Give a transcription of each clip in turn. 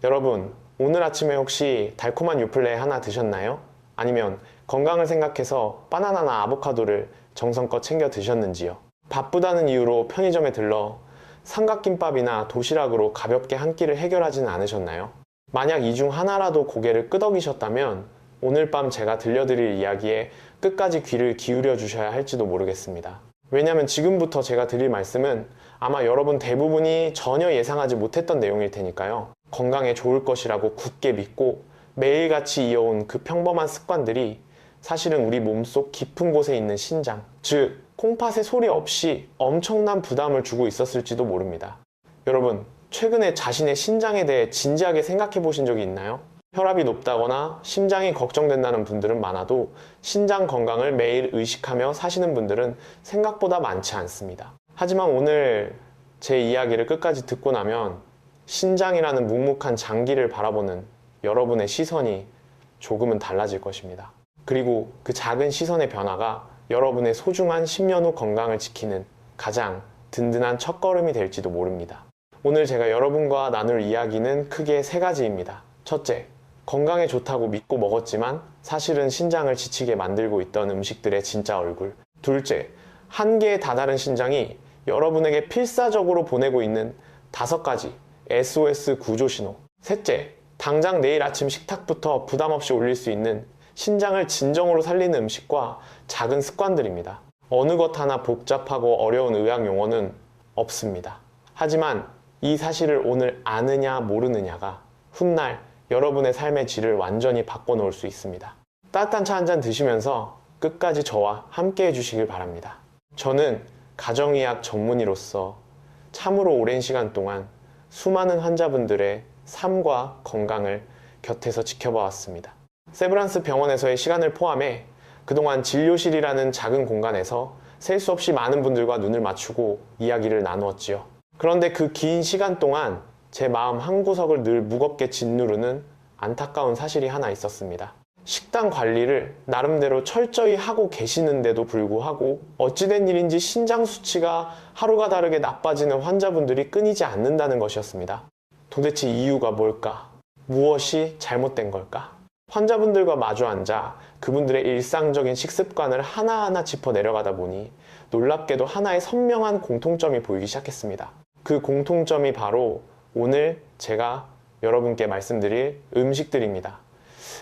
여러분, 오늘 아침에 혹시 달콤한 요플레 하나 드셨나요? 아니면 건강을 생각해서 바나나나 아보카도를 정성껏 챙겨 드셨는지요? 바쁘다는 이유로 편의점에 들러 삼각김밥이나 도시락으로 가볍게 한 끼를 해결하지는 않으셨나요? 만약 이 중 하나라도 고개를 끄덕이셨다면 오늘 밤 제가 들려드릴 이야기에 끝까지 귀를 기울여 주셔야 할지도 모르겠습니다. 왜냐면 지금부터 제가 드릴 말씀은 아마 여러분 대부분이 전혀 예상하지 못했던 내용일 테니까요. 건강에 좋을 것이라고 굳게 믿고 매일같이 이어온 그 평범한 습관들이 사실은 우리 몸속 깊은 곳에 있는 신장, 즉 콩팥의 소리 없이 엄청난 부담을 주고 있었을지도 모릅니다. 여러분, 최근에 자신의 신장에 대해 진지하게 생각해 보신 적이 있나요? 혈압이 높다거나 심장이 걱정된다는 분들은 많아도 신장 건강을 매일 의식하며 사시는 분들은 생각보다 많지 않습니다. 하지만 오늘 제 이야기를 끝까지 듣고 나면 신장이라는 묵묵한 장기를 바라보는 여러분의 시선이 조금은 달라질 것입니다. 그리고 그 작은 시선의 변화가 여러분의 소중한 10년 후 건강을 지키는 가장 든든한 첫걸음이 될지도 모릅니다. 오늘 제가 여러분과 나눌 이야기는 크게 세 가지입니다. 첫째, 건강에 좋다고 믿고 먹었지만 사실은 신장을 지치게 만들고 있던 음식들의 진짜 얼굴. 둘째, 한계에 다다른 신장이 여러분에게 필사적으로 보내고 있는 5가지 SOS 구조 신호. 셋째, 당장 내일 아침 식탁부터 부담 없이 올릴 수 있는 신장을 진정으로 살리는 음식과 작은 습관들입니다. 어느 것 하나 복잡하고 어려운 의학 용어는 없습니다. 하지만 이 사실을 오늘 아느냐 모르느냐가 훗날 여러분의 삶의 질을 완전히 바꿔놓을 수 있습니다. 따뜻한 차 한 잔 드시면서 끝까지 저와 함께 해주시길 바랍니다. 저는 가정의학 전문의로서 참으로 오랜 시간 동안 수많은 환자분들의 삶과 건강을 곁에서 지켜봐 왔습니다. 세브란스 병원에서의 시간을 포함해 그동안 진료실이라는 작은 공간에서 셀 수 없이 많은 분들과 눈을 맞추고 이야기를 나누었지요. 그런데 그 긴 시간 동안 제 마음 한구석을 늘 무겁게 짓누르는 안타까운 사실이 하나 있었습니다. 식단 관리를 나름대로 철저히 하고 계시는데도 불구하고 어찌된 일인지 신장 수치가 하루가 다르게 나빠지는 환자분들이 끊이지 않는다는 것이었습니다. 도대체 이유가 뭘까? 무엇이 잘못된 걸까? 환자분들과 마주 앉아 그분들의 일상적인 식습관을 하나하나 짚어 내려가다 보니 놀랍게도 하나의 선명한 공통점이 보이기 시작했습니다. 그 공통점이 바로 오늘 제가 여러분께 말씀드릴 음식들입니다.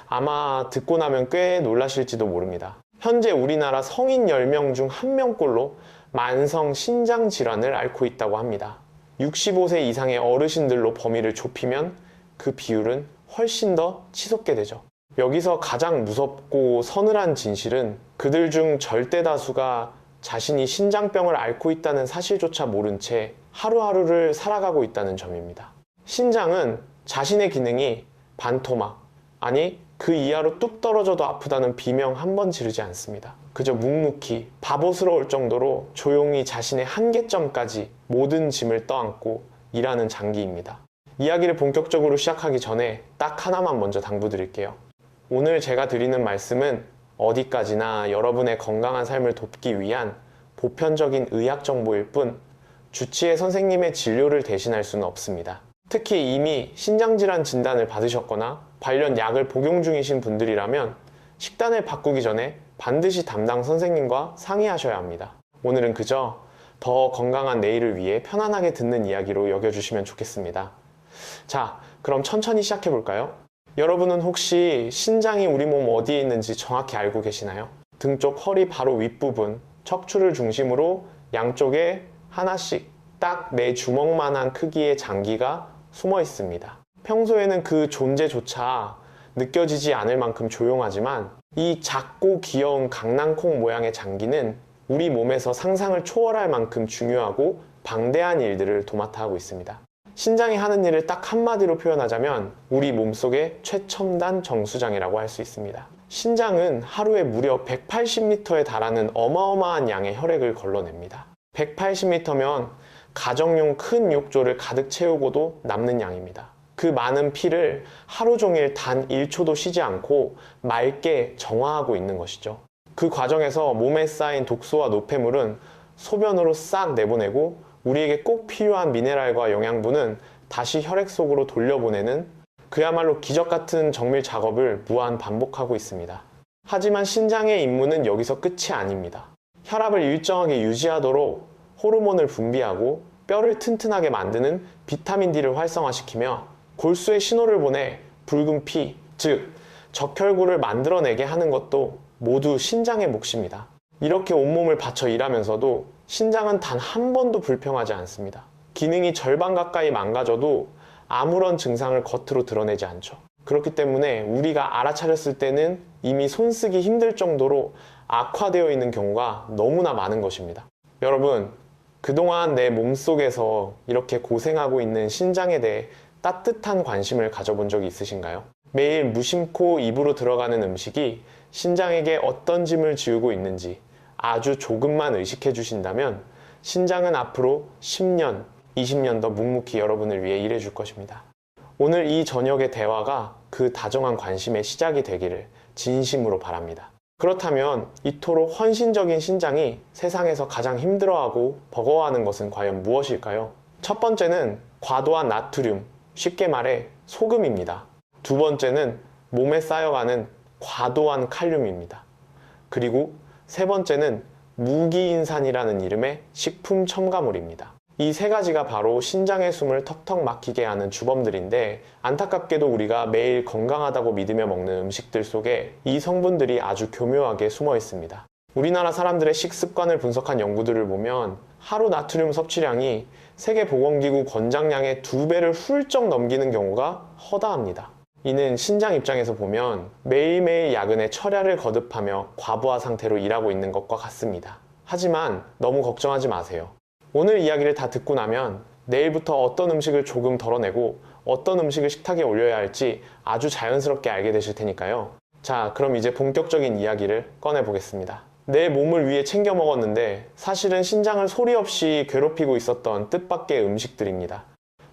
아마 듣고 나면 꽤 놀라실지도 모릅니다. 현재 우리나라 성인 10명 중 1명꼴로 만성 신장 질환을 앓고 있다고 합니다. 65세 이상의 어르신들로 범위를 좁히면 그 비율은 훨씬 더 치솟게 되죠. 여기서 가장 무섭고 서늘한 진실은 그들 중 절대 다수가 자신이 신장병을 앓고 있다는 사실조차 모른 채 하루하루를 살아가고 있다는 점입니다. 신장은 자신의 기능이 반토막, 아니 그 이하로 뚝 떨어져도 아프다는 비명 한 번 지르지 않습니다. 그저 묵묵히 바보스러울 정도로 조용히 자신의 한계점까지 모든 짐을 떠안고 일하는 장기입니다. 이야기를 본격적으로 시작하기 전에 딱 하나만 먼저 당부드릴게요. 오늘 제가 드리는 말씀은 어디까지나 여러분의 건강한 삶을 돕기 위한 보편적인 의학 정보일 뿐 주치의 선생님의 진료를 대신할 수는 없습니다. 특히 이미 신장질환 진단을 받으셨거나 관련 약을 복용 중이신 분들이라면 식단을 바꾸기 전에 반드시 담당 선생님과 상의하셔야 합니다. 오늘은 그저 더 건강한 내일을 위해 편안하게 듣는 이야기로 여겨주시면 좋겠습니다. 자, 그럼 천천히 시작해 볼까요? 여러분은 혹시 신장이 우리 몸 어디에 있는지 정확히 알고 계시나요? 등 쪽 허리 바로 윗부분, 척추를 중심으로 양쪽에 하나씩 딱 내 주먹만한 크기의 장기가 숨어 있습니다. 평소에는 그 존재조차 느껴지지 않을 만큼 조용하지만 이 작고 귀여운 강낭콩 모양의 장기는 우리 몸에서 상상을 초월할 만큼 중요하고 방대한 일들을 도맡아 하고 있습니다. 신장이 하는 일을 딱 한마디로 표현하자면 우리 몸속의 최첨단 정수장이라고 할 수 있습니다. 신장은 하루에 무려 180리터에 달하는 어마어마한 양의 혈액을 걸러냅니다. 180리터면 가정용 큰 욕조를 가득 채우고도 남는 양입니다. 그 많은 피를 하루 종일 단 1초도 쉬지 않고 맑게 정화하고 있는 것이죠. 그 과정에서 몸에 쌓인 독소와 노폐물은 소변으로 싹 내보내고 우리에게 꼭 필요한 미네랄과 영양분은 다시 혈액 속으로 돌려보내는 그야말로 기적 같은 정밀 작업을 무한 반복하고 있습니다. 하지만 신장의 임무는 여기서 끝이 아닙니다. 혈압을 일정하게 유지하도록 호르몬을 분비하고 뼈를 튼튼하게 만드는 비타민 D를 활성화시키며 골수에 신호를 보내 붉은 피, 즉 적혈구를 만들어내게 하는 것도 모두 신장의 몫입니다. 이렇게 온몸을 바쳐 일하면서도 신장은 단 한 번도 불평하지 않습니다. 기능이 절반 가까이 망가져도 아무런 증상을 겉으로 드러내지 않죠. 그렇기 때문에 우리가 알아차렸을 때는 이미 손쓰기 힘들 정도로 악화되어 있는 경우가 너무나 많은 것입니다. 여러분, 그동안 내 몸속에서 이렇게 고생하고 있는 신장에 대해 따뜻한 관심을 가져본 적이 있으신가요? 매일 무심코 입으로 들어가는 음식이 신장에게 어떤 짐을 지우고 있는지 아주 조금만 의식해 주신다면 신장은 앞으로 10년, 20년 더 묵묵히 여러분을 위해 일해 줄 것입니다. 오늘 이 저녁의 대화가 그 다정한 관심의 시작이 되기를 진심으로 바랍니다. 그렇다면 이토록 헌신적인 신장이 세상에서 가장 힘들어하고 버거워하는 것은 과연 무엇일까요? 첫 번째는 과도한 나트륨, 쉽게 말해 소금입니다. 두 번째는 몸에 쌓여가는 과도한 칼륨입니다. 그리고 세 번째는 무기인산이라는 이름의 식품 첨가물입니다. 이 세 가지가 바로 신장의 숨을 턱턱 막히게 하는 주범들인데, 안타깝게도 우리가 매일 건강하다고 믿으며 먹는 음식들 속에 이 성분들이 아주 교묘하게 숨어 있습니다. 우리나라 사람들의 식습관을 분석한 연구들을 보면 하루 나트륨 섭취량이 세계보건기구 권장량의 2배를 훌쩍 넘기는 경우가 허다합니다. 이는 신장 입장에서 보면 매일매일 야근에 철야를 거듭하며 과부하 상태로 일하고 있는 것과 같습니다. 하지만 너무 걱정하지 마세요. 오늘 이야기를 다 듣고 나면 내일부터 어떤 음식을 조금 덜어내고 어떤 음식을 식탁에 올려야 할지 아주 자연스럽게 알게 되실 테니까요. 자, 그럼 이제 본격적인 이야기를 꺼내보겠습니다. 내 몸을 위해 챙겨 먹었는데 사실은 신장을 소리 없이 괴롭히고 있었던 뜻밖의 음식들입니다.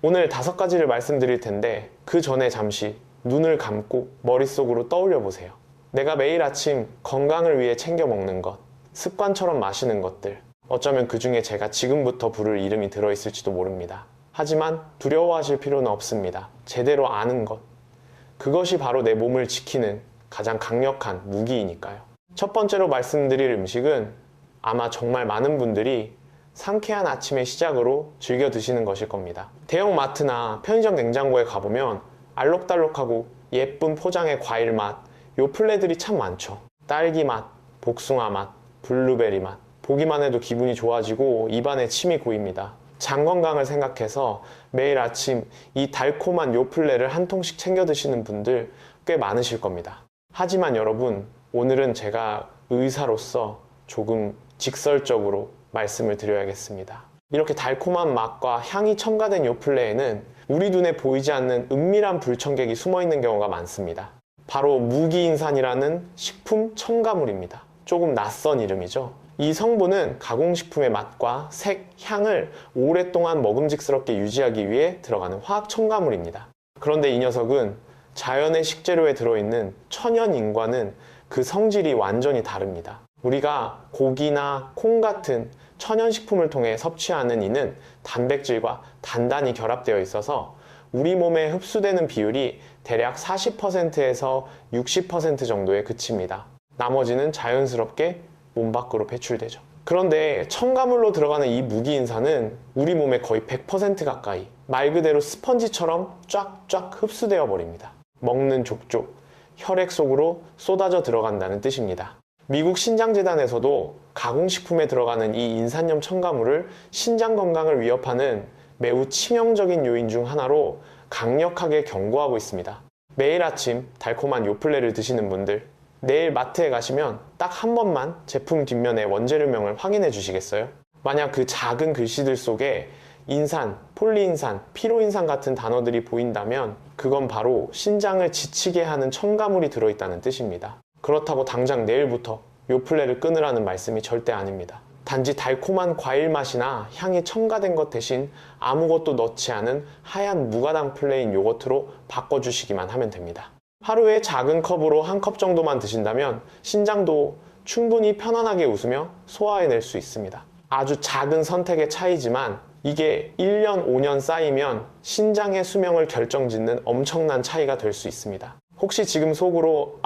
오늘 5가지를 말씀드릴 텐데 그 전에 잠시 눈을 감고 머릿속으로 떠올려 보세요. 내가 매일 아침 건강을 위해 챙겨 먹는 것, 습관처럼 마시는 것들, 어쩌면 그 중에 제가 지금부터 부를 이름이 들어있을지도 모릅니다. 하지만 두려워하실 필요는 없습니다. 제대로 아는 것, 그것이 바로 내 몸을 지키는 가장 강력한 무기이니까요. 첫 번째로 말씀드릴 음식은 아마 정말 많은 분들이 상쾌한 아침의 시작으로 즐겨 드시는 것일 겁니다. 대형 마트나 편의점 냉장고에 가보면 알록달록하고 예쁜 포장의 과일 맛, 요 플레들이 참 많죠. 딸기 맛, 복숭아 맛, 블루베리 맛, 보기만 해도 기분이 좋아지고 입안에 침이 고입니다. 장 건강을 생각해서 매일 아침 이 달콤한 요 플레를 한 통씩 챙겨 드시는 분들 꽤 많으실 겁니다. 하지만 여러분, 오늘은 제가 의사로서 조금 직설적으로 말씀을 드려야겠습니다. 이렇게 달콤한 맛과 향이 첨가된 요 플레에는 우리 눈에 보이지 않는 은밀한 불청객이 숨어있는 경우가 많습니다. 바로 무기인산이라는 식품 첨가물입니다. 조금 낯선 이름이죠. 이 성분은 가공식품의 맛과 색, 향을 오랫동안 먹음직스럽게 유지하기 위해 들어가는 화학 첨가물입니다. 그런데 이 녀석은 자연의 식재료에 들어있는 천연인과는 그 성질이 완전히 다릅니다. 우리가 고기나 콩 같은 천연식품을 통해 섭취하는 이는 단백질과 단단히 결합되어 있어서 우리 몸에 흡수되는 비율이 대략 40%에서 60% 정도에 그칩니다. 나머지는 자연스럽게 몸 밖으로 배출되죠. 그런데 첨가물로 들어가는 이 무기인산은 우리 몸에 거의 100% 가까이 말 그대로 스펀지처럼 쫙쫙 흡수되어 버립니다. 먹는 족족 혈액 속으로 쏟아져 들어간다는 뜻입니다. 미국 신장재단에서도 가공식품에 들어가는 이 인산염 첨가물을 신장 건강을 위협하는 매우 치명적인 요인 중 하나로 강력하게 경고하고 있습니다. 매일 아침 달콤한 요플레를 드시는 분들, 내일 마트에 가시면 딱 한 번만 제품 뒷면의 원재료명을 확인해 주시겠어요? 만약 그 작은 글씨들 속에 인산, 폴리인산, 피로인산 같은 단어들이 보인다면 그건 바로 신장을 지치게 하는 첨가물이 들어있다는 뜻입니다. 그렇다고 당장 내일부터 요플레를 끊으라는 말씀이 절대 아닙니다. 단지 달콤한 과일 맛이나 향이 첨가된 것 대신 아무것도 넣지 않은 하얀 무가당 플레인 요거트로 바꿔주시기만 하면 됩니다. 하루에 작은 컵으로 한 컵 정도만 드신다면 신장도 충분히 편안하게 웃으며 소화해낼 수 있습니다. 아주 작은 선택의 차이지만 이게 1년, 5년 쌓이면 신장의 수명을 결정짓는 엄청난 차이가 될 수 있습니다. 혹시 지금 속으로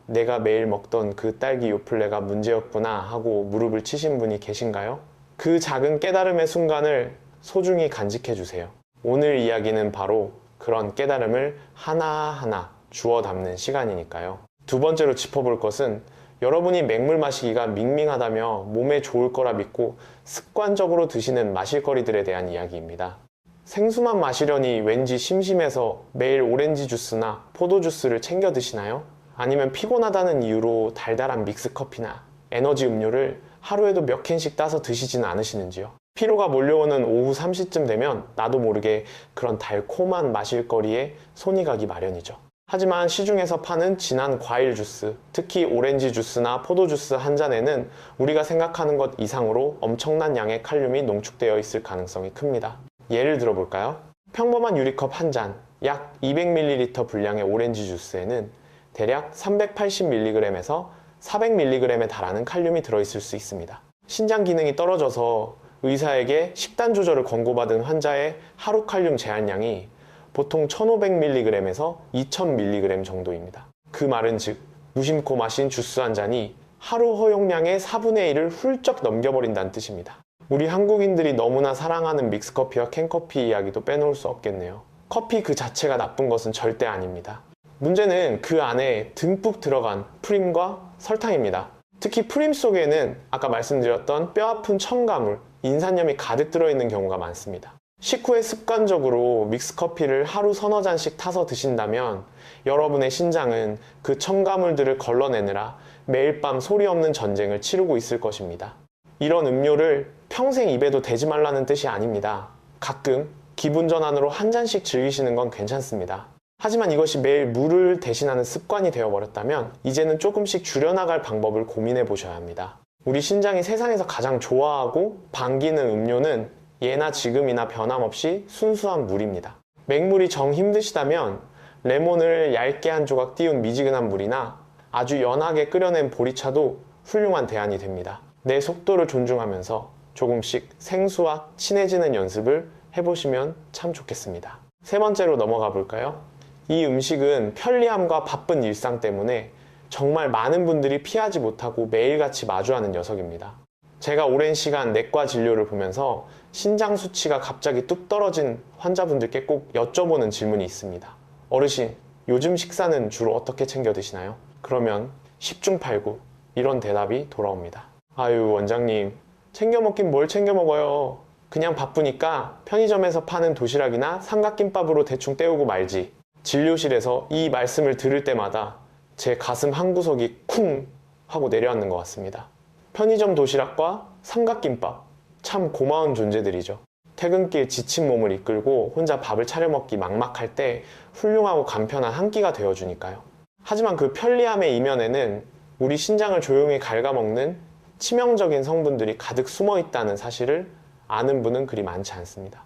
내가 매일 먹던 그 딸기 요플레가 문제였구나 하고 무릎을 치신 분이 계신가요? 그 작은 깨달음의 순간을 소중히 간직해 주세요. 오늘 이야기는 바로 그런 깨달음을 하나하나 주워 담는 시간이니까요. 두 번째로 짚어볼 것은 여러분이 맹물 마시기가 밍밍하다며 몸에 좋을 거라 믿고 습관적으로 드시는 마실거리들에 대한 이야기입니다. 생수만 마시려니 왠지 심심해서 매일 오렌지 주스나 포도 주스를 챙겨 드시나요? 아니면 피곤하다는 이유로 달달한 믹스커피나 에너지 음료를 하루에도 몇 캔씩 따서 드시지는 않으시는지요? 피로가 몰려오는 오후 3시쯤 되면 나도 모르게 그런 달콤한 마실거리에 손이 가기 마련이죠. 하지만 시중에서 파는 진한 과일 주스, 특히 오렌지 주스나 포도 주스 한 잔에는 우리가 생각하는 것 이상으로 엄청난 양의 칼륨이 농축되어 있을 가능성이 큽니다. 예를 들어 볼까요? 평범한 유리컵 한 잔, 약 200ml 분량의 오렌지 주스에는 대략 380mg에서 400mg에 달하는 칼륨이 들어있을 수 있습니다. 신장 기능이 떨어져서 의사에게 식단 조절을 권고받은 환자의 하루 칼륨 제한량이 보통 1500mg에서 2000mg 정도입니다. 그 말은 즉 무심코 마신 주스 한 잔이 하루 허용량의 4분의 1을 훌쩍 넘겨버린다는 뜻입니다. 우리 한국인들이 너무나 사랑하는 믹스커피와 캔커피 이야기도 빼놓을 수 없겠네요. 커피 그 자체가 나쁜 것은 절대 아닙니다. 문제는 그 안에 듬뿍 들어간 프림과 설탕입니다. 특히 프림 속에는 아까 말씀드렸던 뼈아픈 첨가물, 인산염이 가득 들어있는 경우가 많습니다. 식후에 습관적으로 믹스커피를 하루 서너 잔씩 타서 드신다면 여러분의 신장은 그 첨가물들을 걸러내느라 매일 밤 소리 없는 전쟁을 치르고 있을 것입니다. 이런 음료를 평생 입에도 대지 말라는 뜻이 아닙니다. 가끔 기분 전환으로 한 잔씩 즐기시는 건 괜찮습니다. 하지만 이것이 매일 물을 대신하는 습관이 되어버렸다면 이제는 조금씩 줄여나갈 방법을 고민해 보셔야 합니다. 우리 신장이 세상에서 가장 좋아하고 반기는 음료는 예나 지금이나 변함없이 순수한 물입니다. 맹물이 정 힘드시다면 레몬을 얇게 한 조각 띄운 미지근한 물이나 아주 연하게 끓여낸 보리차도 훌륭한 대안이 됩니다. 내 속도를 존중하면서 조금씩 생수와 친해지는 연습을 해보시면 참 좋겠습니다. 세 번째로 넘어가 볼까요? 이 음식은 편리함과 바쁜 일상 때문에 정말 많은 분들이 피하지 못하고 매일같이 마주하는 녀석입니다. 제가 오랜 시간 내과 진료를 보면서 신장 수치가 갑자기 뚝 떨어진 환자분들께 꼭 여쭤보는 질문이 있습니다. 어르신, 요즘 식사는 주로 어떻게 챙겨 드시나요? 그러면 10중 8구 이런 대답이 돌아옵니다. 아유, 원장님, 챙겨 먹긴 뭘 챙겨 먹어요. 그냥 바쁘니까 편의점에서 파는 도시락이나 삼각김밥으로 대충 때우고 말지. 진료실에서 이 말씀을 들을 때마다 제 가슴 한구석이 쿵 하고 내려앉는 것 같습니다. 편의점 도시락과 삼각김밥, 참 고마운 존재들이죠. 퇴근길 지친 몸을 이끌고 혼자 밥을 차려 먹기 막막할 때 훌륭하고 간편한 한 끼가 되어주니까요. 하지만 그 편리함의 이면에는 우리 신장을 조용히 갉아먹는 치명적인 성분들이 가득 숨어 있다는 사실을 아는 분은 그리 많지 않습니다.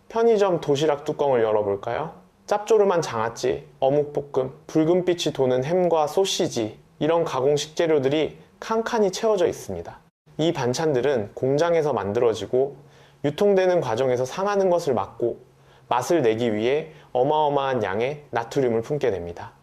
편의점 도시락 뚜껑을 열어볼까요? 짭조름한 장아찌, 어묵볶음, 붉은빛이 도는 햄과 소시지, 이런 가공 식재료들이 칸칸이 채워져 있습니다. 이 반찬들은 공장에서 만들어지고 유통되는 과정에서 상하는 것을 막고 맛을 내기 위해 어마어마한 양의 나트륨을 품게 됩니다.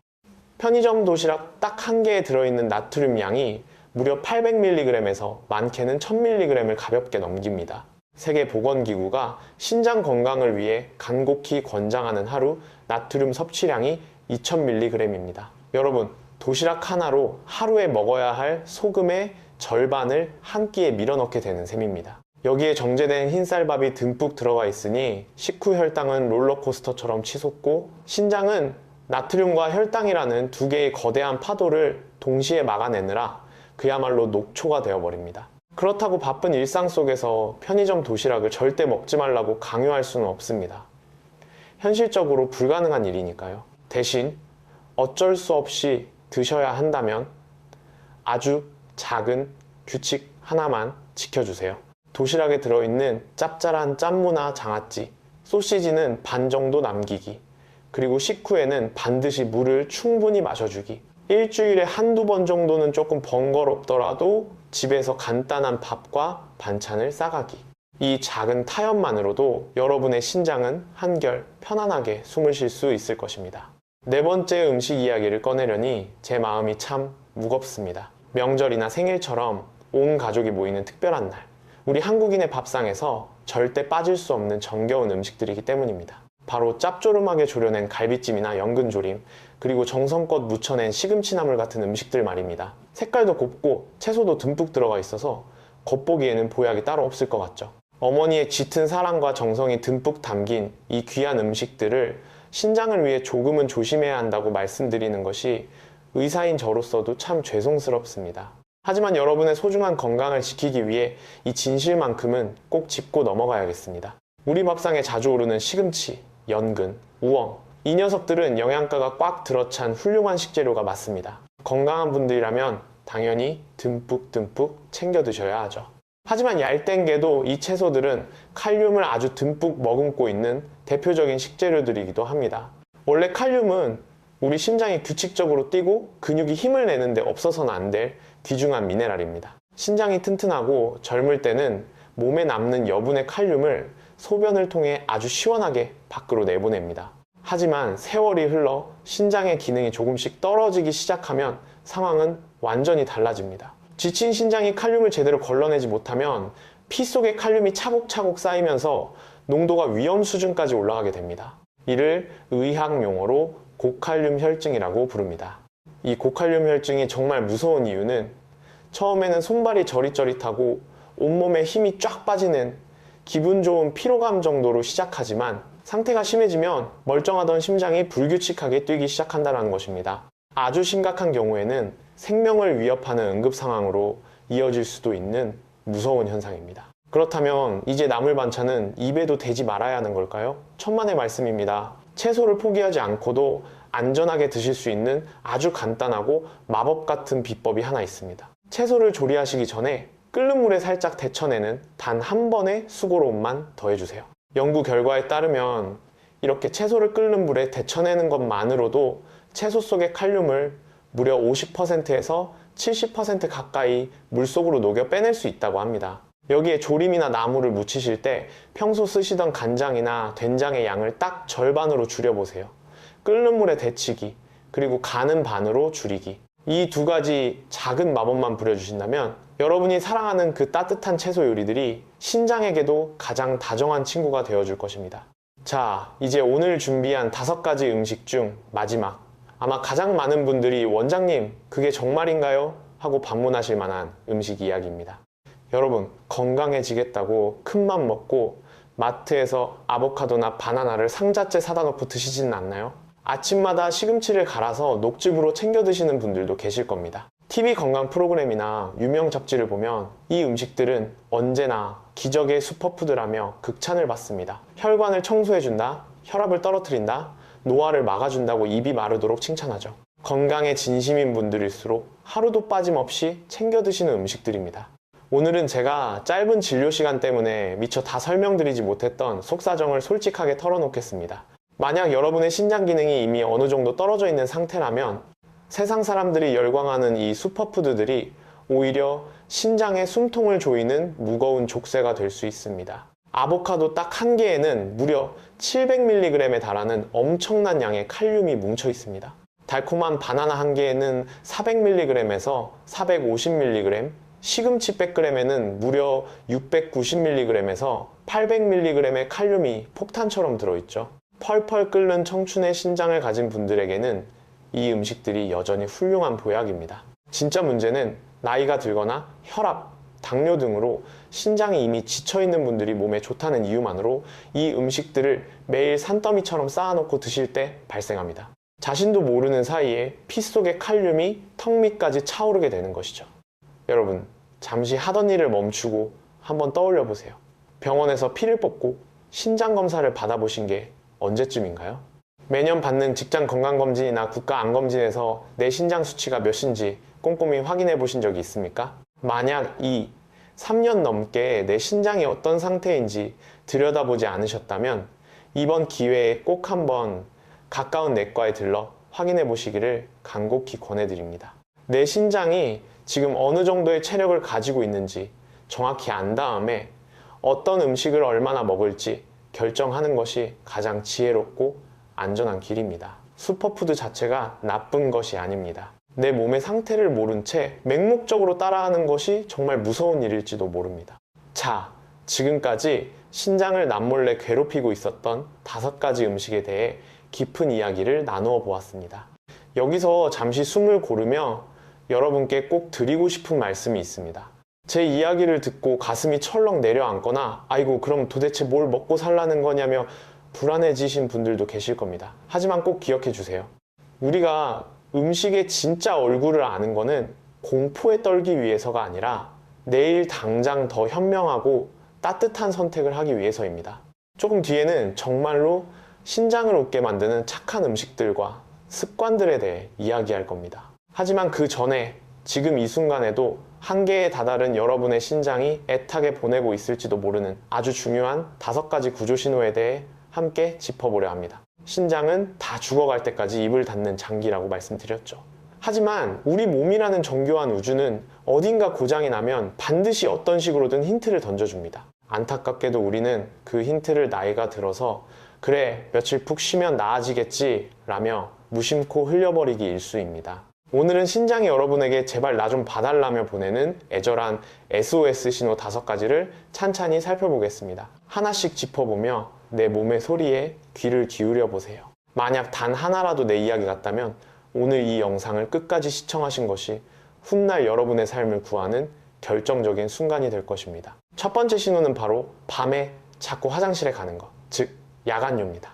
편의점 도시락 딱 한 개에 들어있는 나트륨 양이 무려 800mg에서 많게는 1000mg을 가볍게 넘깁니다. 세계보건기구가 신장 건강을 위해 간곡히 권장하는 하루 나트륨 섭취량이 2000mg입니다. 여러분, 도시락 하나로 하루에 먹어야 할 소금의 절반을 한 끼에 밀어넣게 되는 셈입니다. 여기에 정제된 흰쌀밥이 듬뿍 들어가 있으니 식후 혈당은 롤러코스터처럼 치솟고 신장은 나트륨과 혈당이라는 두 개의 거대한 파도를 동시에 막아내느라 그야말로 녹초가 되어버립니다. 그렇다고 바쁜 일상 속에서 편의점 도시락을 절대 먹지 말라고 강요할 수는 없습니다. 현실적으로 불가능한 일이니까요. 대신 어쩔 수 없이 드셔야 한다면 아주 작은 규칙 하나만 지켜주세요. 도시락에 들어있는 짭짤한 짠무나 장아찌, 소시지는 반 정도 남기기, 그리고 식후에는 반드시 물을 충분히 마셔주기. 일주일에 한두 번 정도는 조금 번거롭더라도 집에서 간단한 밥과 반찬을 싸가기. 이 작은 타협만으로도 여러분의 신장은 한결 편안하게 숨을 쉴 수 있을 것입니다. 네 번째 음식 이야기를 꺼내려니 제 마음이 참 무겁습니다. 명절이나 생일처럼 온 가족이 모이는 특별한 날, 우리 한국인의 밥상에서 절대 빠질 수 없는 정겨운 음식들이기 때문입니다. 바로 짭조름하게 조려낸 갈비찜이나 연근조림, 그리고 정성껏 무쳐낸 시금치나물 같은 음식들 말입니다. 색깔도 곱고 채소도 듬뿍 들어가 있어서 겉보기에는 보약이 따로 없을 것 같죠. 어머니의 짙은 사랑과 정성이 듬뿍 담긴 이 귀한 음식들을 신장을 위해 조금은 조심해야 한다고 말씀드리는 것이 의사인 저로서도 참 죄송스럽습니다. 하지만 여러분의 소중한 건강을 지키기 위해 이 진실만큼은 꼭 짚고 넘어가야겠습니다. 우리 밥상에 자주 오르는 시금치, 연근, 우엉, 이 녀석들은 영양가가 꽉 들어찬 훌륭한 식재료가 맞습니다. 건강한 분들이라면 당연히 듬뿍 챙겨 드셔야 하죠. 하지만 얄땡게도 이 채소들은 칼륨을 아주 듬뿍 머금고 있는 대표적인 식재료들이기도 합니다. 원래 칼륨은 우리 심장이 규칙적으로 뛰고 근육이 힘을 내는데 없어서는 안 될 귀중한 미네랄입니다. 신장이 튼튼하고 젊을 때는 몸에 남는 여분의 칼륨을 소변을 통해 아주 시원하게 밖으로 내보냅니다. 하지만 세월이 흘러 신장의 기능이 조금씩 떨어지기 시작하면 상황은 완전히 달라집니다. 지친 신장이 칼륨을 제대로 걸러내지 못하면 피 속에 칼륨이 차곡차곡 쌓이면서 농도가 위험 수준까지 올라가게 됩니다. 이를 의학 용어로 고칼륨 혈증이라고 부릅니다. 이 고칼륨 혈증이 정말 무서운 이유는 처음에는 손발이 저릿저릿하고 온몸에 힘이 쫙 빠지는 기분 좋은 피로감 정도로 시작하지만 상태가 심해지면 멀쩡하던 심장이 불규칙하게 뛰기 시작한다는 것입니다. 아주 심각한 경우에는 생명을 위협하는 응급 상황으로 이어질 수도 있는 무서운 현상입니다. 그렇다면 이제 나물 반찬은 입에도 대지 말아야 하는 걸까요? 천만의 말씀입니다. 채소를 포기하지 않고도 안전하게 드실 수 있는 아주 간단하고 마법 같은 비법이 하나 있습니다. 채소를 조리하시기 전에 끓는 물에 살짝 데쳐내는 단 한 번의 수고로움만 더해주세요. 연구 결과에 따르면 이렇게 채소를 끓는 물에 데쳐내는 것만으로도 채소 속의 칼륨을 무려 50%에서 70% 가까이 물속으로 녹여 빼낼 수 있다고 합니다. 여기에 조림이나 나물을 무치실 때 평소 쓰시던 간장이나 된장의 양을 딱 절반으로 줄여보세요. 끓는 물에 데치기, 그리고 간은 반으로 줄이기. 이 두 가지 작은 마법만 부려주신다면 여러분이 사랑하는 그 따뜻한 채소 요리들이 신장에게도 가장 다정한 친구가 되어줄 것입니다. 자, 이제 오늘 준비한 5가지 음식 중 마지막, 아마 가장 많은 분들이 원장님, 그게 정말인가요? 하고 반문하실 만한 음식 이야기입니다. 여러분, 건강해지겠다고 큰맘 먹고 마트에서 아보카도나 바나나를 상자째 사다 놓고 드시지는 않나요? 아침마다 시금치를 갈아서 녹즙으로 챙겨 드시는 분들도 계실 겁니다. TV 건강 프로그램이나 유명 잡지를 보면 이 음식들은 언제나 기적의 슈퍼푸드라며 극찬을 받습니다. 혈관을 청소해준다, 혈압을 떨어뜨린다, 노화를 막아준다고 입이 마르도록 칭찬하죠. 건강에 진심인 분들일수록 하루도 빠짐없이 챙겨 드시는 음식들입니다. 오늘은 제가 짧은 진료 시간 때문에 미처 다 설명드리지 못했던 속사정을 솔직하게 털어놓겠습니다. 만약 여러분의 신장 기능이 이미 어느 정도 떨어져 있는 상태라면 세상 사람들이 열광하는 이 슈퍼푸드들이 오히려 신장에 숨통을 조이는 무거운 족쇄가 될 수 있습니다. 아보카도 딱 한 개에는 무려 700mg에 달하는 엄청난 양의 칼륨이 뭉쳐 있습니다. 달콤한 바나나 한 개에는 400mg에서 450mg, 시금치 100g에는 무려 690mg에서 800mg의 칼륨이 폭탄처럼 들어있죠. 펄펄 끓는 청춘의 신장을 가진 분들에게는 이 음식들이 여전히 훌륭한 보약입니다. 진짜 문제는 나이가 들거나 혈압, 당뇨 등으로 신장이 이미 지쳐있는 분들이 몸에 좋다는 이유만으로 이 음식들을 매일 산더미처럼 쌓아놓고 드실 때 발생합니다. 자신도 모르는 사이에 피 속의 칼륨이 턱 밑까지 차오르게 되는 것이죠. 여러분, 잠시 하던 일을 멈추고 한번 떠올려 보세요. 병원에서 피를 뽑고 신장 검사를 받아보신 게 언제쯤인가요? 매년 받는 직장 건강검진이나 국가 암검진에서 내 신장 수치가 몇인지 꼼꼼히 확인해 보신 적이 있습니까? 만약 이 3년 넘게 내 신장이 어떤 상태인지 들여다보지 않으셨다면 이번 기회에 꼭 한번 가까운 내과에 들러 확인해 보시기를 간곡히 권해드립니다. 내 신장이 지금 어느 정도의 체력을 가지고 있는지 정확히 안 다음에 어떤 음식을 얼마나 먹을지 결정하는 것이 가장 지혜롭고 안전한 길입니다. 슈퍼푸드 자체가 나쁜 것이 아닙니다. 내 몸의 상태를 모른 채 맹목적으로 따라하는 것이 정말 무서운 일일지도 모릅니다. 자, 지금까지 신장을 남몰래 괴롭히고 있었던 5가지 음식에 대해 깊은 이야기를 나누어 보았습니다. 여기서 잠시 숨을 고르며 여러분께 꼭 드리고 싶은 말씀이 있습니다. 제 이야기를 듣고 가슴이 철렁 내려앉거나 아이고 그럼 도대체 뭘 먹고 살라는 거냐며 불안해지신 분들도 계실 겁니다. 하지만 꼭 기억해 주세요. 우리가 음식의 진짜 얼굴을 아는 거는 공포에 떨기 위해서가 아니라 내일 당장 더 현명하고 따뜻한 선택을 하기 위해서입니다. 조금 뒤에는 정말로 신장을 웃게 만드는 착한 음식들과 습관들에 대해 이야기할 겁니다. 하지만 그 전에 지금 이 순간에도 한계에 다다른 여러분의 신장이 애타게 보내고 있을지도 모르는 아주 중요한 5가지 구조신호에 대해 함께 짚어보려 합니다. 신장은 다 죽어갈 때까지 입을 닫는 장기라고 말씀드렸죠. 하지만 우리 몸이라는 정교한 우주는 어딘가 고장이 나면 반드시 어떤 식으로든 힌트를 던져줍니다. 안타깝게도 우리는 그 힌트를 나이가 들어서 그래 며칠 푹 쉬면 나아지겠지 라며 무심코 흘려버리기 일쑤입니다. 오늘은 신장이 여러분에게 제발 나 좀 봐달라며 보내는 애절한 SOS 신호 5가지를 찬찬히 살펴보겠습니다. 하나씩 짚어보며 내 몸의 소리에 귀를 기울여 보세요. 만약 단 하나라도 내 이야기 같다면 오늘 이 영상을 끝까지 시청하신 것이 훗날 여러분의 삶을 구하는 결정적인 순간이 될 것입니다. 첫 번째 신호는 바로 밤에 자꾸 화장실에 가는 것, 즉 야간요입니다.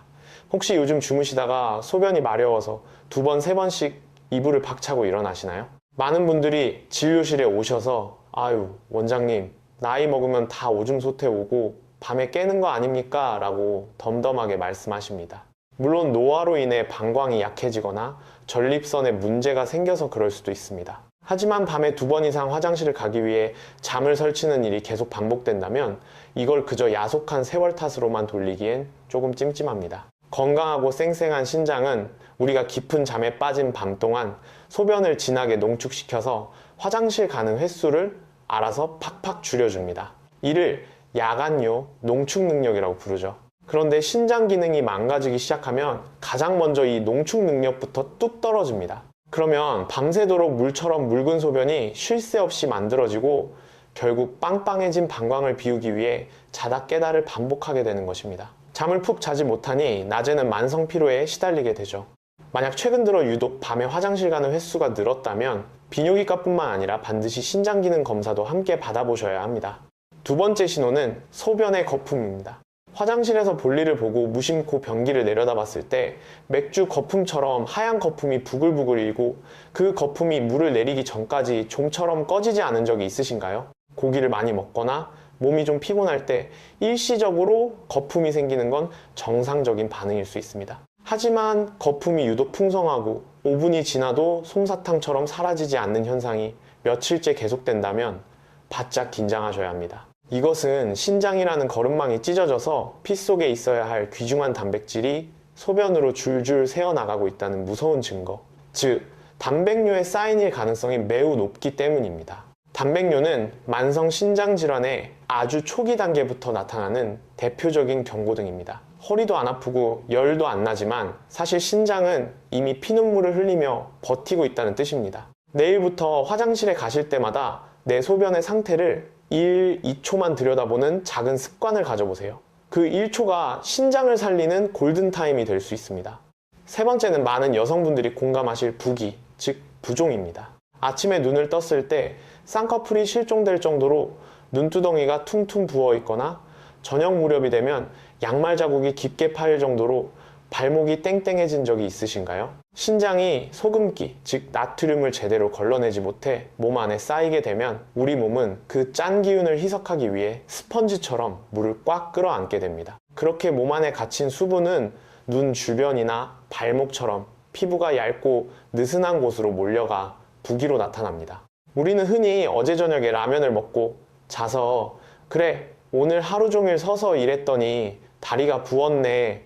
혹시 요즘 주무시다가 소변이 마려워서 2번, 3번씩 이불을 박차고 일어나시나요? 많은 분들이 진료실에 오셔서 아유 원장님 나이 먹으면 다 오줌 소태 오고 밤에 깨는 거 아닙니까? 라고 덤덤하게 말씀하십니다. 물론 노화로 인해 방광이 약해지거나 전립선에 문제가 생겨서 그럴 수도 있습니다. 하지만 밤에 2번 이상 화장실을 가기 위해 잠을 설치는 일이 계속 반복된다면 이걸 그저 야속한 세월 탓으로만 돌리기엔 조금 찜찜합니다. 건강하고 쌩쌩한 신장은 우리가 깊은 잠에 빠진 밤 동안 소변을 진하게 농축시켜서 화장실 가는 횟수를 알아서 팍팍 줄여줍니다. 이를 야간요 농축 능력이라고 부르죠. 그런데 신장 기능이 망가지기 시작하면 가장 먼저 이 농축 능력부터 뚝 떨어집니다. 그러면 밤새도록 물처럼 묽은 소변이 쉴 새 없이 만들어지고 결국 빵빵해진 방광을 비우기 위해 자다 깨다를 반복하게 되는 것입니다. 잠을 푹 자지 못하니 낮에는 만성 피로에 시달리게 되죠. 만약 최근 들어 유독 밤에 화장실 가는 횟수가 늘었다면 비뇨기과뿐만 아니라 반드시 신장 기능 검사도 함께 받아보셔야 합니다. 2번째 신호는 소변의 거품입니다. 화장실에서 볼일을 보고 무심코 변기를 내려다봤을 때 맥주 거품처럼 하얀 거품이 부글부글 일고 그 거품이 물을 내리기 전까지 좀처럼 꺼지지 않은 적이 있으신가요? 고기를 많이 먹거나 몸이 좀 피곤할 때 일시적으로 거품이 생기는 건 정상적인 반응일 수 있습니다. 하지만 거품이 유독 풍성하고 5분이 지나도 솜사탕처럼 사라지지 않는 현상이 며칠째 계속된다면 바짝 긴장하셔야 합니다. 이것은 신장이라는 거름망이 찢어져서 피 속에 있어야 할 귀중한 단백질이 소변으로 줄줄 새어나가고 있다는 무서운 증거, 즉 단백뇨에 쌓인일 가능성이 매우 높기 때문입니다. 단백뇨는 만성 신장 질환의 아주 초기 단계부터 나타나는 대표적인 경고등입니다. 허리도 안 아프고 열도 안 나지만 사실 신장은 이미 피눈물을 흘리며 버티고 있다는 뜻입니다. 내일부터 화장실에 가실 때마다 내 소변의 상태를 1, 2초만 들여다보는 작은 습관을 가져보세요. 그 1초가 신장을 살리는 골든타임이 될 수 있습니다. 세 번째는 많은 여성분들이 공감하실 부기, 즉 부종입니다. 아침에 눈을 떴을 때 쌍꺼풀이 실종될 정도로 눈두덩이가 퉁퉁 부어 있거나 저녁 무렵이 되면 양말 자국이 깊게 파일 정도로 발목이 땡땡해진 적이 있으신가요? 신장이 소금기, 즉 나트륨을 제대로 걸러내지 못해 몸 안에 쌓이게 되면 우리 몸은 그 짠 기운을 희석하기 위해 스펀지처럼 물을 꽉 끌어안게 됩니다. 그렇게 몸 안에 갇힌 수분은 눈 주변이나 발목처럼 피부가 얇고 느슨한 곳으로 몰려가 부기로 나타납니다. 우리는 흔히 어제 저녁에 라면을 먹고 자서 그래 오늘 하루 종일 서서 일했더니 다리가 부었네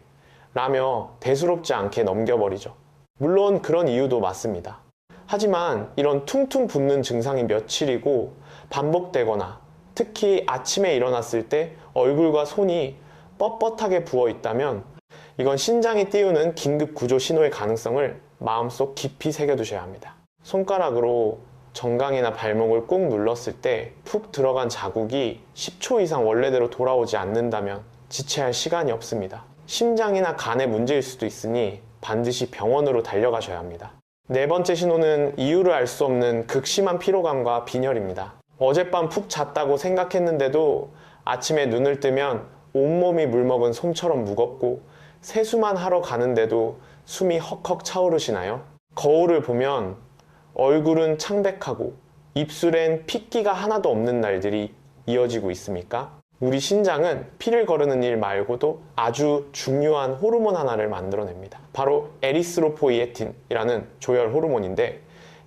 라며 대수롭지 않게 넘겨버리죠. 물론 그런 이유도 맞습니다. 하지만 이런 퉁퉁 붓는 증상이 며칠이고 반복되거나 특히 아침에 일어났을 때 얼굴과 손이 뻣뻣하게 부어 있다면 이건 신장이 띄우는 긴급 구조 신호의 가능성을 마음속 깊이 새겨두셔야 합니다. 손가락으로 정강이나 발목을 꾹 눌렀을 때 푹 들어간 자국이 10초 이상 원래대로 돌아오지 않는다면 지체할 시간이 없습니다. 심장이나 간에 문제일 수도 있으니 반드시 병원으로 달려가셔야 합니다. 네 번째 신호는 이유를 알 수 없는 극심한 피로감과 빈혈입니다. 어젯밤 푹 잤다고 생각했는데도 아침에 눈을 뜨면 온몸이 물먹은 솜처럼 무겁고 세수만 하러 가는데도 숨이 헉헉 차오르시나요? 거울을 보면 얼굴은 창백하고 입술엔 핏기가 하나도 없는 날들이 이어지고 있습니까? 우리 신장은 피를 거르는 일 말고도 아주 중요한 호르몬 하나를 만들어냅니다. 바로 에리스로포이에틴이라는 조혈 호르몬인데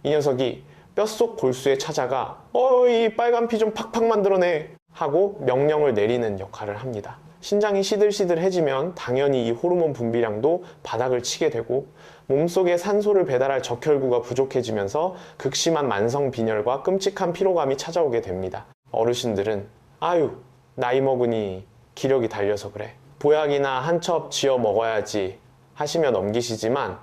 이 녀석이 뼛속 골수에 찾아가 이 빨간 피 좀 팍팍 만들어내 하고 명령을 내리는 역할을 합니다. 신장이 시들시들해지면 당연히 이 호르몬 분비량도 바닥을 치게 되고 몸속에 산소를 배달할 적혈구가 부족해지면서 극심한 만성 빈혈과 끔찍한 피로감이 찾아오게 됩니다. 어르신들은 아유 나이 먹으니 기력이 달려서 그래, 보약이나 한 첩 쥐어 먹어야지 하시며 넘기시지만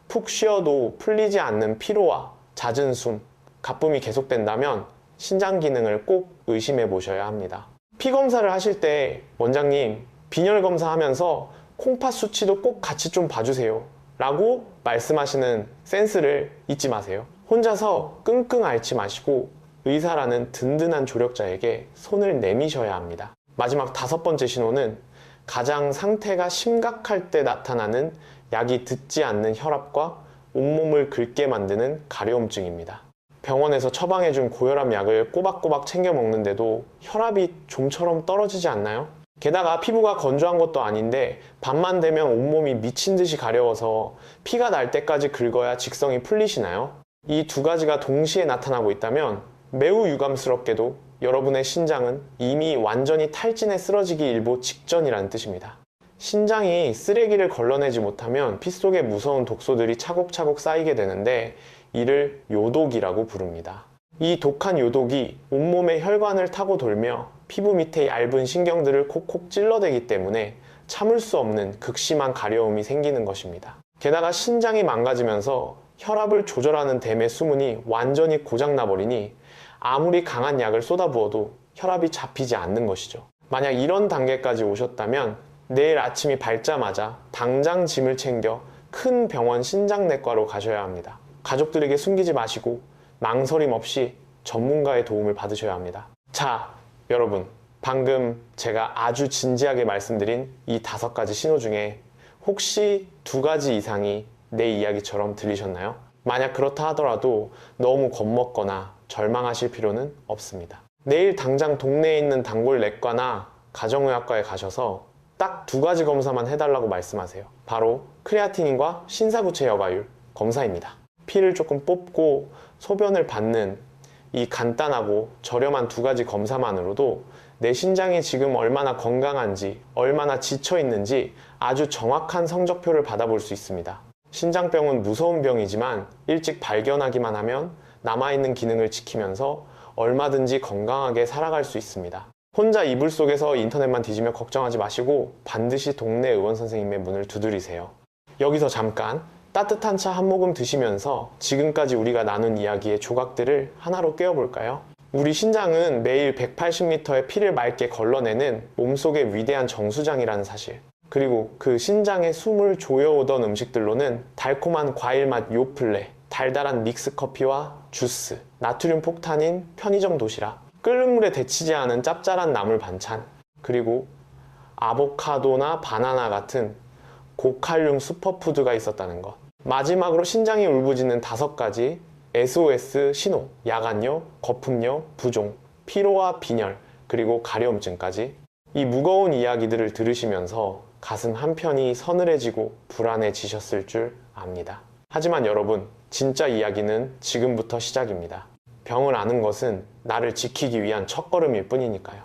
푹 쉬어도 풀리지 않는 피로와 잦은 숨, 가쁨이 계속된다면 신장 기능을 꼭 의심해 보셔야 합니다. 피 검사를 하실 때 원장님 빈혈 검사하면서 콩팥 수치도 꼭 같이 좀 봐주세요 라고 말씀하시는 센스를 잊지 마세요. 혼자서 끙끙 앓지 마시고 의사라는 든든한 조력자에게 손을 내미셔야 합니다. 마지막 다섯 번째 신호는 가장 상태가 심각할 때 나타나는 약이 듣지 않는 혈압과 온몸을 긁게 만드는 가려움증입니다. 병원에서 처방해준 고혈압 약을 꼬박꼬박 챙겨 먹는데도 혈압이 좀처럼 떨어지지 않나요? 게다가 피부가 건조한 것도 아닌데 밤만 되면 온몸이 미친 듯이 가려워서 피가 날 때까지 긁어야 직성이 풀리시나요? 이 두 가지가 동시에 나타나고 있다면 매우 유감스럽게도 여러분의 신장은 이미 완전히 탈진에 쓰러지기 일보 직전이라는 뜻입니다. 신장이 쓰레기를 걸러내지 못하면 피 속에 무서운 독소들이 차곡차곡 쌓이게 되는데 이를 요독이라고 부릅니다. 이 독한 요독이 온몸의 혈관을 타고 돌며 피부 밑의 얇은 신경들을 콕콕 찔러대기 때문에 참을 수 없는 극심한 가려움이 생기는 것입니다. 게다가 신장이 망가지면서 혈압을 조절하는 댐의 수문이 완전히 고장나버리니 아무리 강한 약을 쏟아부어도 혈압이 잡히지 않는 것이죠. 만약 이런 단계까지 오셨다면 내일 아침이 밝자마자 당장 짐을 챙겨 큰 병원 신장내과로 가셔야 합니다. 가족들에게 숨기지 마시고 망설임 없이 전문가의 도움을 받으셔야 합니다. 자, 여러분, 방금 제가 아주 진지하게 말씀드린 이 5가지 신호 중에 혹시 2가지 이상이 내 이야기처럼 들리셨나요? 만약 그렇다 하더라도 너무 겁먹거나 절망하실 필요는 없습니다. 내일 당장 동네에 있는 단골 내과나 가정의학과에 가셔서 딱 2가지 검사만 해달라고 말씀하세요. 바로 크레아티닌과 신사부체 여과율 검사입니다. 피를 조금 뽑고 소변을 받는 이 간단하고 저렴한 2가지 검사만으로도 내 신장이 지금 얼마나 건강한지, 얼마나 지쳐 있는지 아주 정확한 성적표를 받아볼 수 있습니다. 신장병은 무서운 병이지만 일찍 발견하기만 하면 남아있는 기능을 지키면서 얼마든지 건강하게 살아갈 수 있습니다. 혼자 이불 속에서 인터넷만 뒤지며 걱정하지 마시고 반드시 동네 의원 선생님의 문을 두드리세요. 여기서 잠깐 따뜻한 차 한 모금 드시면서 지금까지 우리가 나눈 이야기의 조각들을 하나로 꿰어볼까요? 우리 신장은 매일 180리터의 피를 맑게 걸러내는 몸속의 위대한 정수장이라는 사실, 그리고 그 신장의 숨을 조여오던 음식들로는 달콤한 과일맛 요플레, 달달한 믹스커피와 주스, 나트륨 폭탄인 편의점 도시락, 끓는 물에 데치지 않은 짭짤한 나물 반찬, 그리고 아보카도나 바나나 같은 고칼륨 슈퍼푸드가 있었다는 것. 마지막으로 신장이 울부짖는 5가지 SOS 신호, 야간요, 거품요, 부종, 피로와 빈혈, 그리고 가려움증까지. 이 무거운 이야기들을 들으시면서 가슴 한편이 서늘해지고 불안해지셨을 줄 압니다. 하지만 여러분, 진짜 이야기는 지금부터 시작입니다. 병을 앓는 것은 나를 지키기 위한 첫걸음일 뿐이니까요.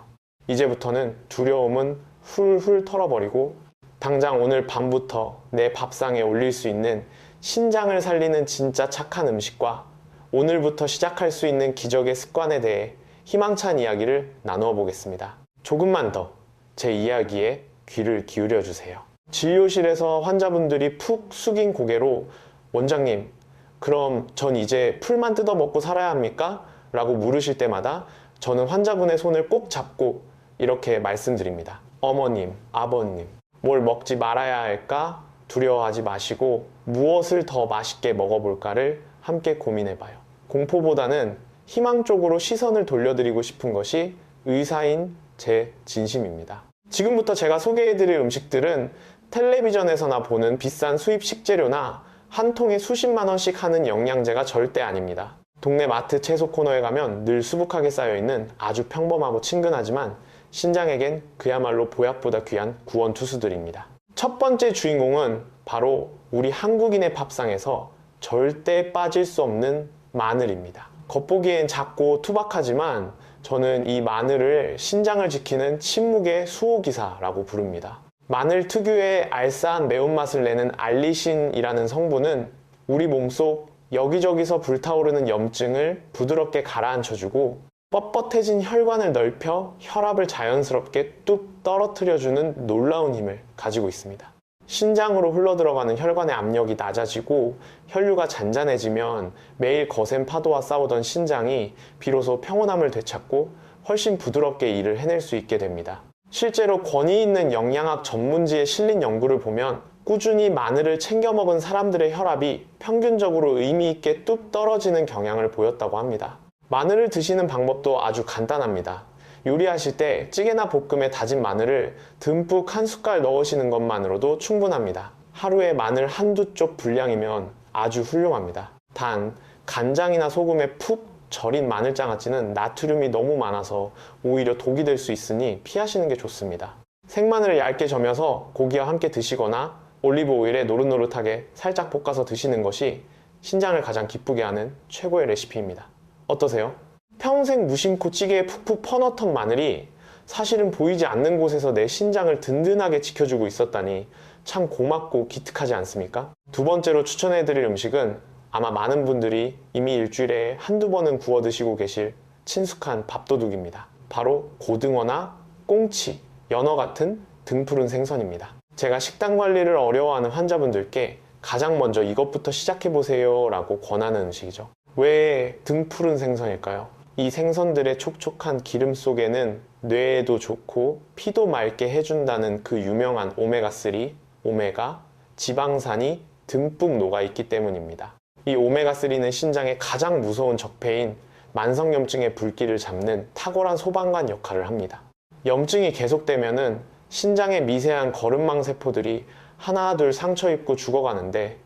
이제부터는 두려움은 훌훌 털어버리고 당장 오늘 밤부터 내 밥상에 올릴 수 있는 신장을 살리는 진짜 착한 음식과 오늘부터 시작할 수 있는 기적의 습관에 대해 희망찬 이야기를 나누어 보겠습니다. 조금만 더 제 이야기에 귀를 기울여 주세요. 진료실에서 환자분들이 푹 숙인 고개로 원장님, 그럼 전 이제 풀만 뜯어 먹고 살아야 합니까? 라고 물으실 때마다 저는 환자분의 손을 꼭 잡고 이렇게 말씀드립니다. 어머님, 아버님, 뭘 먹지 말아야 할까 두려워하지 마시고 무엇을 더 맛있게 먹어볼까를 함께 고민해봐요. 공포보다는 희망 쪽으로 시선을 돌려드리고 싶은 것이 의사인 제 진심입니다. 지금부터 제가 소개해드릴 음식들은 텔레비전에서나 보는 비싼 수입 식재료나 한 통에 수십만 원씩 하는 영양제가 절대 아닙니다. 동네 마트 채소 코너에 가면 늘 수북하게 쌓여있는 아주 평범하고 친근하지만 신장에겐 그야말로 보약보다 귀한 구원투수들입니다. 첫 번째 주인공은 바로 우리 한국인의 밥상에서 절대 빠질 수 없는 마늘입니다. 겉보기엔 작고 투박하지만 저는 이 마늘을 신장을 지키는 침묵의 수호기사라고 부릅니다. 마늘 특유의 알싸한 매운맛을 내는 알리신이라는 성분은 우리 몸속 여기저기서 불타오르는 염증을 부드럽게 가라앉혀주고 뻣뻣해진 혈관을 넓혀 혈압을 자연스럽게 뚝 떨어뜨려주는 놀라운 힘을 가지고 있습니다. 신장으로 흘러들어가는 혈관의 압력이 낮아지고 혈류가 잔잔해지면 매일 거센 파도와 싸우던 신장이 비로소 평온함을 되찾고 훨씬 부드럽게 일을 해낼 수 있게 됩니다. 실제로 권위 있는 영양학 전문지에 실린 연구를 보면 꾸준히 마늘을 챙겨 먹은 사람들의 혈압이 평균적으로 의미 있게 뚝 떨어지는 경향을 보였다고 합니다. 마늘을 드시는 방법도 아주 간단합니다. 요리하실 때 찌개나 볶음에 다진 마늘을 듬뿍 한 숟갈 넣으시는 것만으로도 충분합니다. 하루에 마늘 한두 쪽 분량이면 아주 훌륭합니다. 단, 간장이나 소금에 푹 절인 마늘장아찌는 나트륨이 너무 많아서 오히려 독이 될 수 있으니 피하시는 게 좋습니다. 생마늘을 얇게 저며서 고기와 함께 드시거나 올리브 오일에 노릇노릇하게 살짝 볶아서 드시는 것이 신장을 가장 기쁘게 하는 최고의 레시피입니다. 어떠세요? 평생 무심코 찌개에 푹푹 퍼넣던 마늘이 사실은 보이지 않는 곳에서 내 신장을 든든하게 지켜주고 있었다니 참 고맙고 기특하지 않습니까? 두 번째로 추천해드릴 음식은 아마 많은 분들이 이미 일주일에 한두 번은 구워 드시고 계실 친숙한 밥도둑입니다. 바로 고등어나 꽁치, 연어 같은 등푸른 생선입니다. 제가 식단 관리를 어려워하는 환자분들께 가장 먼저 이것부터 시작해보세요 라고 권하는 음식이죠. 왜 등푸른 생선일까요? 이 생선들의 촉촉한 기름 속에는 뇌에도 좋고 피도 맑게 해준다는 그 유명한 오메가3, 오메가, 지방산이 듬뿍 녹아있기 때문입니다. 이 오메가3는 신장의 가장 무서운 적폐인 만성염증의 불길을 잡는 탁월한 소방관 역할을 합니다. 염증이 계속되면은 신장의 미세한 거름망 세포들이 하나 둘 상처 입고 죽어가는데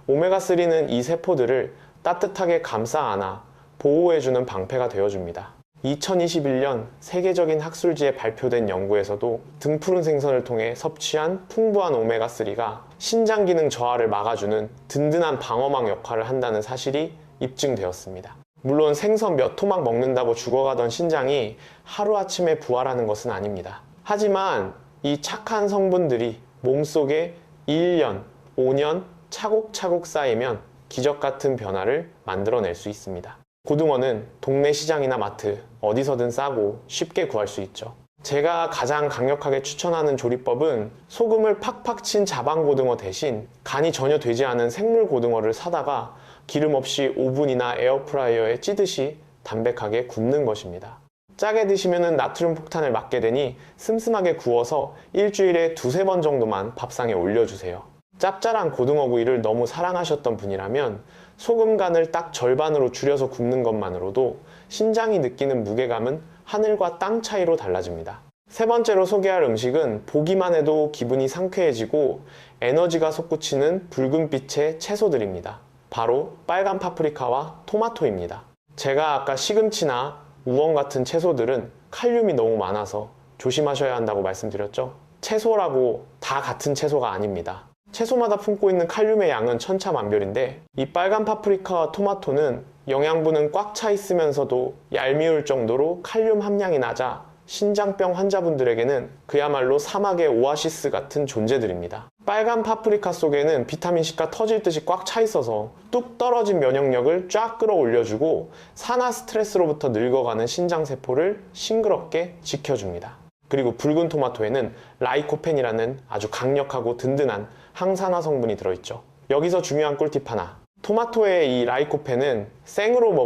오메가3는 이 세포들을 따뜻하게 감싸 안아 보호해주는 방패가 되어줍니다. 2021년 세계적인 학술지에 발표된 연구에서도 등푸른 생선을 통해 섭취한 풍부한 오메가3가 신장 기능 저하를 막아주는 든든한 방어막 역할을 한다는 사실이 입증되었습니다. 물론 생선 몇 토막 먹는다고 죽어가던 신장이 하루아침에 부활하는 것은 아닙니다. 하지만 이 착한 성분들이 몸속에 1년, 5년 차곡차곡 쌓이면 기적 같은 변화를 만들어낼 수 있습니다. 고등어는 동네 시장이나 마트 어디서든 싸고 쉽게 구할 수 있죠. 제가 가장 강력하게 추천하는 조리법은 소금을 팍팍 친 자방고등어 대신 간이 전혀 되지 않은 생물고등어를 사다가 기름 없이 오븐이나 에어프라이어에 찌듯이 담백하게 굽는 것입니다. 짜게 드시면 나트륨 폭탄을 맞게 되니 슴슴하게 구워서 일주일에 두세 번 정도만 밥상에 올려주세요. 짭짤한 고등어구이를 너무 사랑하셨던 분이라면 소금 간을 딱 절반으로 줄여서 굽는 것만으로도 신장이 느끼는 무게감은 하늘과 땅 차이로 달라집니다. 세 번째로 소개할 음식은 보기만 해도 기분이 상쾌해지고 에너지가 솟구치는 붉은빛의 채소들입니다. 바로 빨간 파프리카와 토마토입니다. 제가 아까 시금치나 우엉 같은 채소들은 칼륨이 너무 많아서 조심하셔야 한다고 말씀드렸죠? 채소라고 다 같은 채소가 아닙니다. 채소마다 품고 있는 칼륨의 양은 천차만별인데 이 빨간 파프리카와 토마토는 영양분은 꽉 차 있으면서도 얄미울 정도로 칼륨 함량이 낮아 신장병 환자분들에게는 그야말로 사막의 오아시스 같은 존재들입니다. 빨간 파프리카 속에는 비타민C가 터질 듯이 꽉 차 있어서 뚝 떨어진 면역력을 쫙 끌어올려주고 산화 스트레스로부터 늙어가는 신장세포를 싱그럽게 지켜줍니다. 그리고 붉은 토마토에는 라이코펜이라는 아주 강력하고 든든한 항산화 성분이 들어있죠. 여기서 중요한 꿀팁 하나. 토마토의 이 라이코펜은 생으로